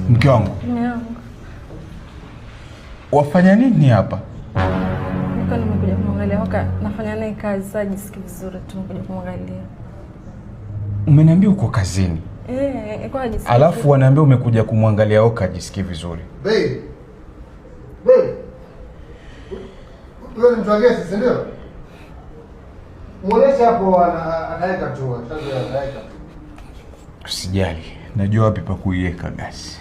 Mke wangu. Wafanya nini hapa? Niko nimekuja kumwangalia Oka, nafanya naye kazi, sasa jisikii vizuri tu nimekuja kumwangalia. Umeniambia uko kazini? Iko ajisikii. Alafu wanaambia umekuja kumwangalia Oka jisikii vizuri. Babe. Wewe ni mtu wa gesi, si ndio? Mweleze hapo anaweka tu, sasa anaweka. Usijali, najua wapi pa kuiweka gasi.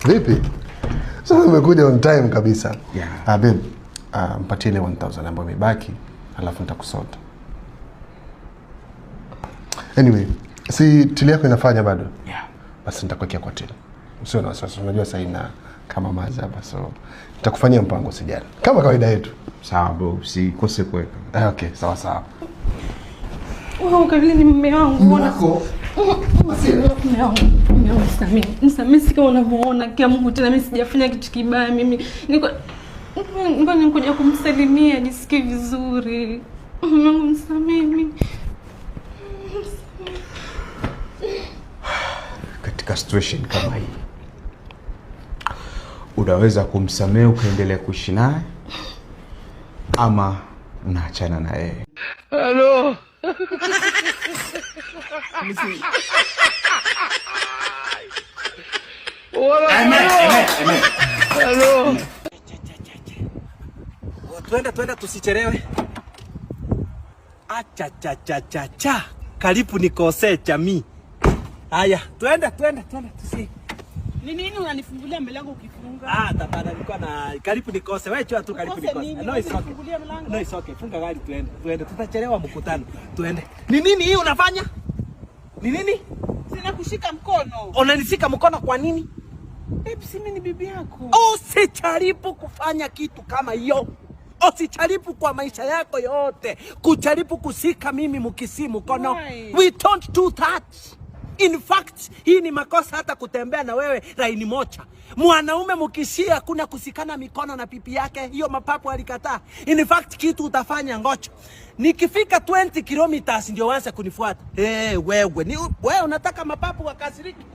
Vipi? Sasa umekuja on time kabisa. Yeah. Babe, mpatie ile 1000 ambayo imebaki, alafu nitakusota. Anyway, si tili yako inafanya bado? Yeah. Basi nitakuwekea kwa tili. Usio na wasiwasi, unajua sasa ina kama maji hapa, so nitakufanyia mpango sijana. Kama kawaida yetu. Sawa bro, usikose kuweka. Okay, sawa. Wewe kavile ni mume wangu. Mume wako? Mume wangu, nisamehe sika unavyoona kia Mungu tena mimi sijafanya kitu kibaya mimi. Nikuja kumsalimia jisikie vizuri. Mume wangu nisamehe mimi. Katika situation kama hii unaweza kumsamehe ukaendelea kuishi naye ama unaachana na yeye. Hello. Amen. Hello. Twende tusichelewe. Acha. Karibu nikosee jamii. Haya, twende tusi. Ni nini unanifungulia mlango ukifunga? Tabana nilikuwa na karibu nikose. Wewe chua tu karibu nikose. No, it's okay. Funga gari twende. Tutachelewa mkutano. Twende. Ni nini hii unafanya? Ni nini? Sina kushika mkono. Unanishika mkono kwa nini? Babe, si mimi ni bibi yako. Usijaribu kufanya kitu kama hiyo. Usijaribu kwa maisha yako yote kujaribu kusika mimi mkisi mkono. We don't do that. In fact, hii ni makosa hata kutembea na wewe laini moja. Mwanaume mkishia kuna kusikana mikono na pipi yake, hiyo mapapu alikataa. In fact, kitu utafanya ngocho. Nikifika 20 kilometers ndio waanze kunifuata. Wewe unataka mapapu wakasiriki?